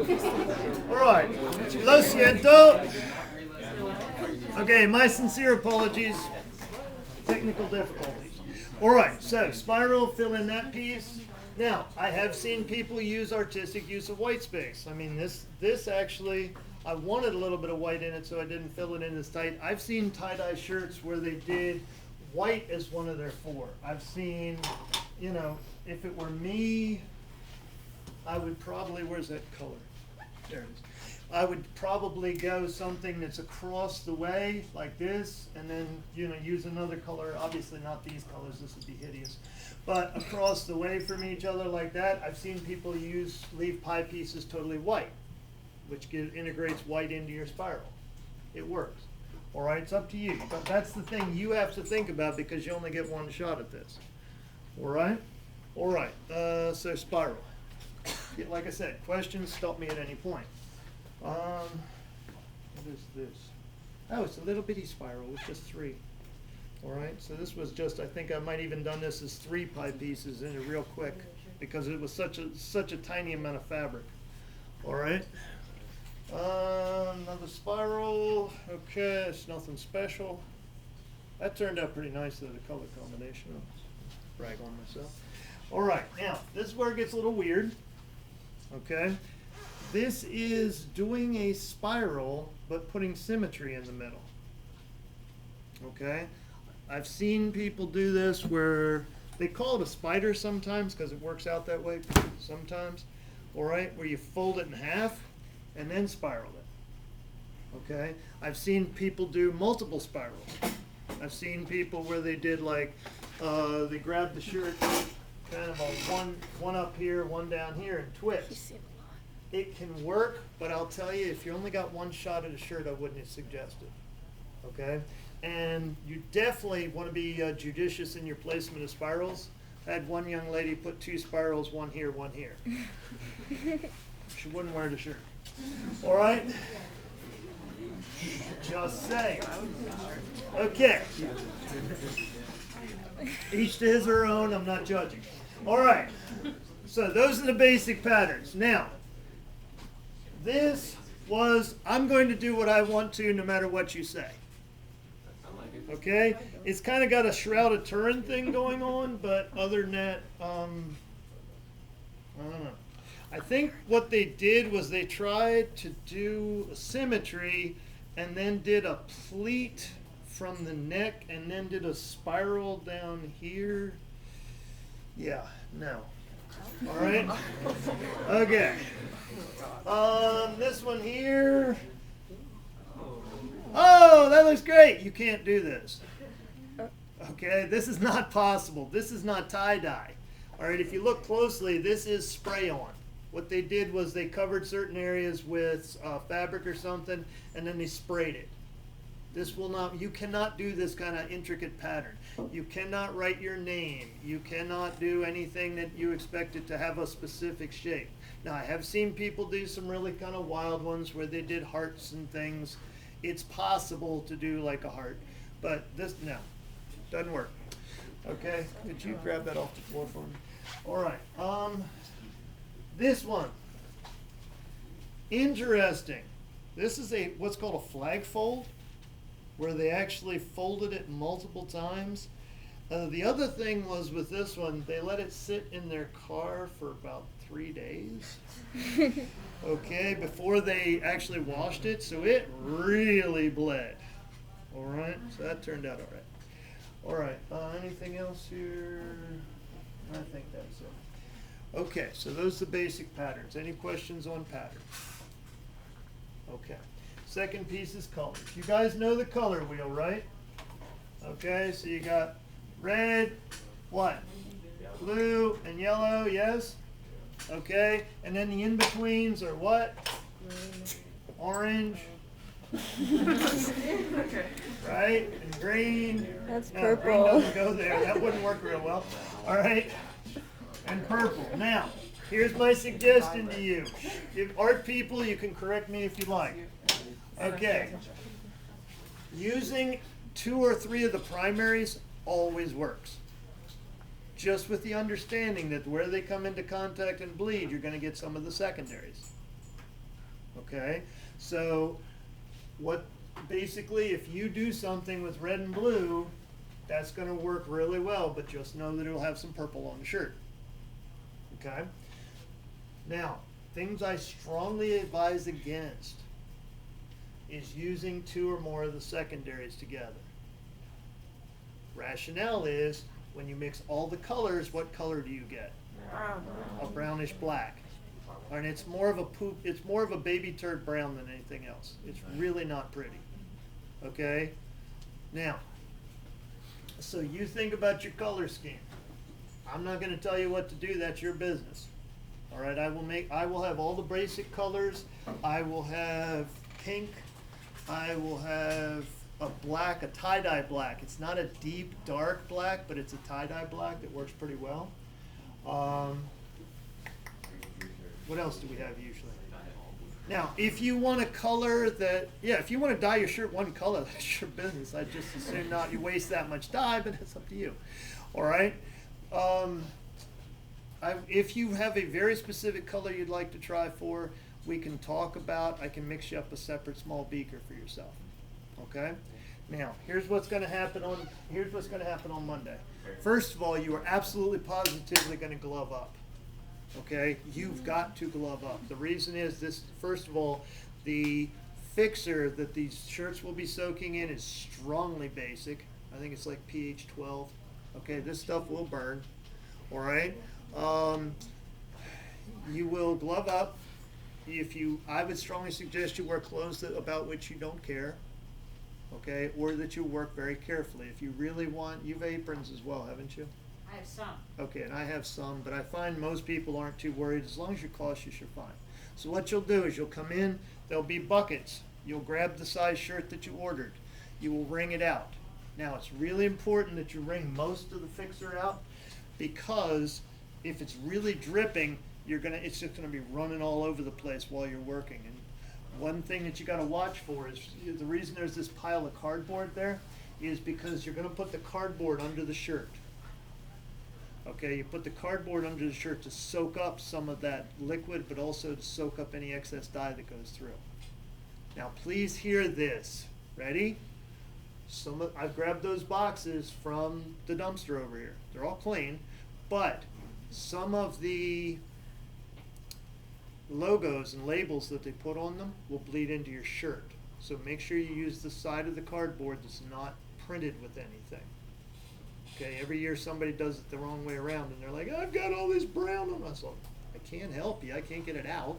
All right. Lo siento. Okay, my sincere apologies. Technical difficulties. All right, so spiral, fill in that piece. Now, I have seen people use artistic use of white space. I mean, this actually, I wanted a little bit of white in it so I didn't fill it in as tight. I've seen tie-dye shirts where they did white as one of their four. I've seen, you know, if it were me, I would probably, where's that color? There it is. I would probably go something that's across the way like this, and then, you know, use another color. Obviously not these colors, this would be hideous. But across the way from each other like that. I've seen people leave pie pieces totally white, which integrates white into your spiral. It works. All right, it's up to you. But that's the thing you have to think about because you only get one shot at this. All right? All right, so spiral. Like I said, questions, stop me at any point. What is this? Oh, it's a little bitty spiral with just 3. All right, so this was just, I think I might even done this as 3 pie pieces in it real quick because it was such a tiny amount of fabric. All right, another spiral. Okay, it's nothing special. That turned out pretty nice though, the color combination. I'll brag on myself. All right, now this is where it gets a little weird. Okay. This is doing a spiral, but putting symmetry in the middle. Okay? I've seen people do this where they call it a spider sometimes because it works out that way sometimes. All right? Where you fold it in half and then spiral it. Okay? I've seen people do multiple spirals. I've seen people where they did like, they grabbed the shirt, kind of a one up here, one down here, and twist. It can work, but I'll tell you, if you only got one shot at a shirt, I wouldn't suggest it. Okay? And you definitely want to be judicious in your placement of spirals. I had one young lady put 2 spirals, one here, one here. She wouldn't wear the shirt. All right? Just saying. Okay. Each to his or her own. I'm not judging. All right. So those are the basic patterns. Now, this was, I'm going to do what I want to no matter what you say. Okay? It's kind of got a Shroud of Turin thing going on, but other than that, I don't know. I think what they did was they tried to do a symmetry and then did a pleat from the neck and then did a spiral down here. Yeah, no. All right? Okay. This one here. Oh, that looks great. You can't do this. Okay, this is not possible. This is not tie-dye. All right, if you look closely, this is spray-on. What they did was they covered certain areas with fabric or something, and then they sprayed it. This will not, you cannot do this kind of intricate pattern. You cannot write your name. You cannot do anything that you expect it to have a specific shape. Now, I have seen people do some really kind of wild ones where they did hearts and things. It's possible to do like a heart, but this, no, doesn't work. Okay, could you grab that off the floor for me? All right, this one, interesting. This is what's called a flag fold, where they actually folded it multiple times. The other thing was with this one, they let it sit in their car for about 3 days. Okay, before they actually washed it, so it really bled. All right, so that turned out all right. All right, anything else here? I think that's it. Okay, so those are the basic patterns. Any questions on patterns? Okay. Second piece is colors. You guys know the color wheel, right? Okay, so you got red, what? Blue and yellow, yes? Okay, and then the in-betweens are what? Orange. Right? And green. That's no, purple. Green doesn't go there. That wouldn't work real well. All right? And purple. Now, here's my suggestion to you. If art people, you can correct me if you like. Okay. Using 2 or 3 of the primaries always works. Just with the understanding that where they come into contact and bleed, you're going to get some of the secondaries. Okay, so basically if you do something with red and blue, that's going to work really well, but just know that it'll have some purple on the shirt. Okay, now things I strongly advise against is using 2 or more of the secondaries together. Rationale is when you mix all the colors, what color do you get? A brownish black. And it's more of a baby turd brown than anything else. It's really not pretty. Okay? Now, so you think about your color scheme. I'm not going to tell you what to do, that's your business. All right, I will have all the basic colors. I will have pink. I will have a black, a tie-dye black. It's not a deep, dark black, but it's a tie-dye black that works pretty well. What else do we have usually? Now, if you want a color that, if you want to dye your shirt one color, that's your business. I just assume not you waste that much dye, but it's up to you. All right. If you have a very specific color you'd like to try for, we can talk about, I can mix you up a separate small beaker for yourself. Okay? Now, here's what's going to happen on Monday. First of all, you are absolutely positively going to glove up. Okay? You've got to glove up. The reason is this, first of all, the fixer that these shirts will be soaking in is strongly basic. I think it's like pH 12. Okay, this stuff will burn. All right? You will glove up. I would strongly suggest you wear clothes about which you don't care. Okay, or that you work very carefully. If you really want, you've aprons as well, haven't you? I have some. Okay, and I have some, but I find most people aren't too worried. As long as you're cautious, you're fine. So what you'll do is you'll come in, there'll be buckets. You'll grab the size shirt that you ordered. You will wring it out. Now, it's really important that you wring most of the fixer out, because if it's really dripping, it's just gonna be running all over the place while you're working. And one thing that you got to watch for is the reason there's this pile of cardboard there is because you're going to put the cardboard under the shirt. Okay, you put the cardboard under the shirt to soak up some of that liquid, but also to soak up any excess dye that goes through. Now, please hear this. Ready? I've grabbed those boxes from the dumpster over here. They're all clean, but some of the logos and labels that they put on them will bleed into your shirt. So make sure you use the side of the cardboard that's not printed with anything. Okay, every year somebody does it the wrong way around and they're like, I've got all this brown on myself. I can't help you, I can't get it out.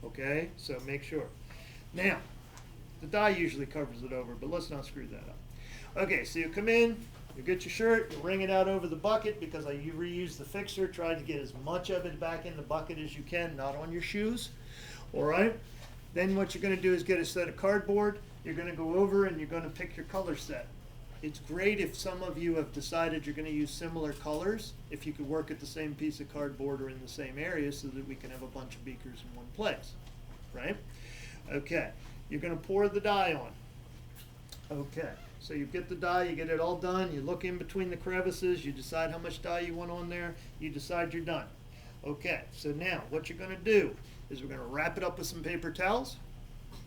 Okay, so make sure. Now, the dye usually covers it over, but let's not screw that up. Okay, so you come in, you get your shirt, you wring it out over the bucket because you reuse the fixer. Try to get as much of it back in the bucket as you can, not on your shoes. All right? Then what you're going to do is get a set of cardboard. You're going to go over and you're going to pick your color set. It's great if some of you have decided you're going to use similar colors, if you could work at the same piece of cardboard or in the same area so that we can have a bunch of beakers in one place. Right? Okay. You're going to pour the dye on. Okay. So you get the dye, you get it all done, you look in between the crevices, you decide how much dye you want on there, you decide you're done. Okay, so now what you're going to do is we're going to wrap it up with some paper towels,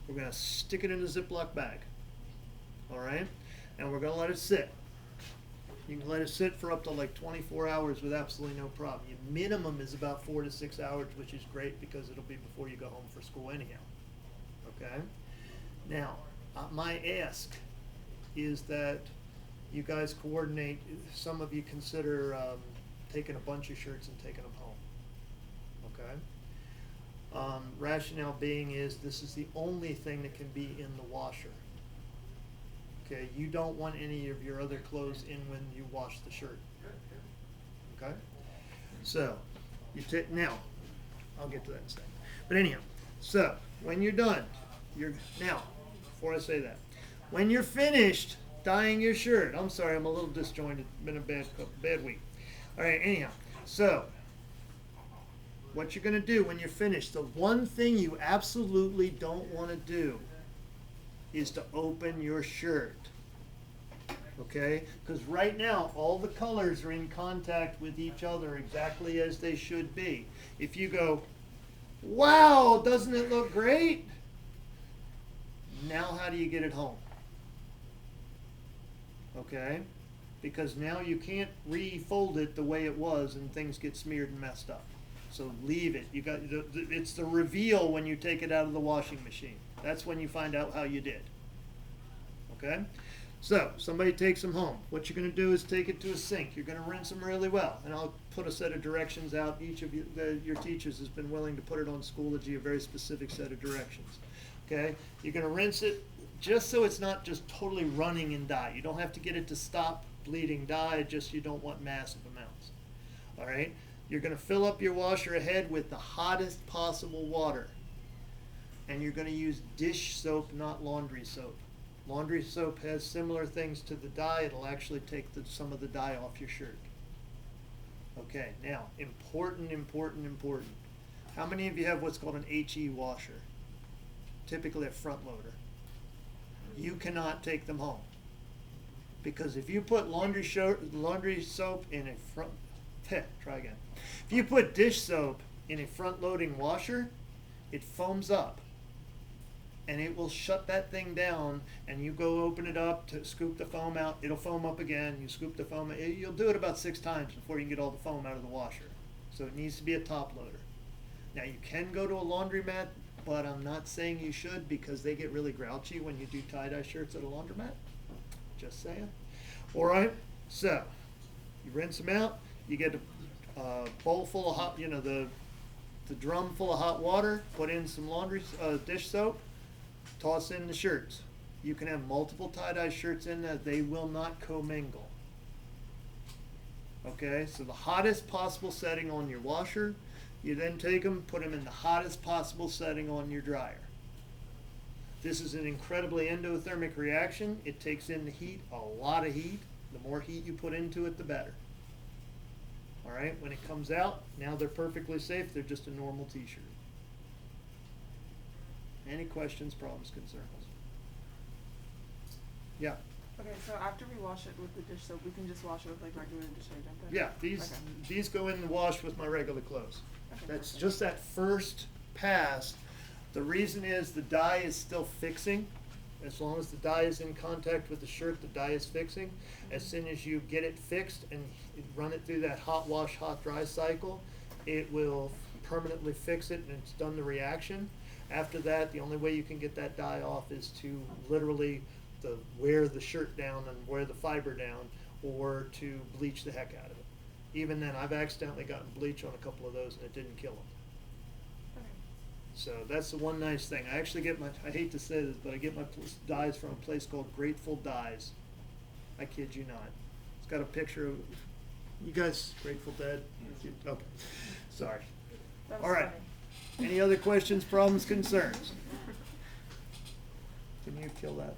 we're going to stick it in a Ziploc bag, all right, and we're going to let it sit. You can let it sit for up to like 24 hours with absolutely no problem. Your minimum is about 4 to 6 hours, which is great because it'll be before you go home for school anyhow, okay? Now, my ask is that you guys coordinate. Some of you consider taking a bunch of shirts and taking them home. Okay. Rationale being is this is the only thing that can be in the washer. Okay. You don't want any of your other clothes in when you wash the shirt. Okay. So you take now. I'll get to that in a second. But anyhow, so when you're done, now before I say that. When you're finished dyeing your shirt, I'm sorry, I'm a little disjointed. Been a bad week. All right, anyhow. So, what you're going to do when you're finished, the one thing you absolutely don't want to do is to open your shirt. Okay? Because right now, all the colors are in contact with each other exactly as they should be. If you go Wow, doesn't it look great? Now how do you get it home? Okay? Because now you can't refold it the way it was and things get smeared and messed up. So leave it. It's the reveal when you take it out of the washing machine. That's when you find out how you did. Okay? So somebody takes them home. What you're going to do is take it to a sink. You're going to rinse them really well. And I'll put a set of directions out. Each of you, your teachers has been willing to put it on Schoology, a very specific set of directions. Okay? You're going to rinse it just so it's not just totally running in dye. You don't have to get it to stop bleeding dye, just you don't want massive amounts. All right? You're going to fill up your washer ahead with the hottest possible water. And you're going to use dish soap, not laundry soap. Laundry soap has similar things to the dye. It'll actually take some of the dye off your shirt. Okay, now, important. How many of you have what's called an HE washer? Typically a front loader. You cannot take them home. Because if you put laundry soap in a front, try again. If you put dish soap in a front loading washer, it foams up. And it will shut that thing down, and you go open it up to scoop the foam out, it'll foam up again, you scoop the foam out. You'll do it about 6 times before you can get all the foam out of the washer. So it needs to be a top loader. Now you can go to a laundromat, but I'm not saying you should because they get really grouchy when you do tie-dye shirts at a laundromat. Just saying. All right, so you rinse them out, you get a bowl full of hot, the drum full of hot water, put in some dish soap, toss in the shirts. You can have multiple tie-dye shirts in that they will not commingle. Okay, so the hottest possible setting on your washer, you then take them, put them in the hottest possible setting on your dryer. This is an incredibly endothermic reaction. It takes in the heat, a lot of heat. The more heat you put into it, the better. All right, when it comes out, now they're perfectly safe. They're just a normal t-shirt. Any questions, problems, concerns? Yeah. Okay, so after we wash it with the dish soap, we can just wash it with like regular detergent then? Yeah, these go in the wash with my regular clothes. Okay, that's perfect. Just that first pass. The reason is the dye is still fixing. As long as the dye is in contact with the shirt, the dye is fixing. As soon as you get it fixed and run it through that hot wash, hot dry cycle, it will permanently fix it and it's done the reaction. After that, the only way you can get that dye off is to literally wear the shirt down and wear the fiber down, or to bleach the heck out of it. Even then, I've accidentally gotten bleach on a couple of those and it didn't kill them. Okay. So that's the one nice thing. I actually get I hate to say this, but I get my dyes from a place called Grateful Dyes. I kid you not. It's got a picture of, you guys, Grateful Dead? Okay, sorry. All right. Funny. Any other questions, problems, concerns? Can you kill that?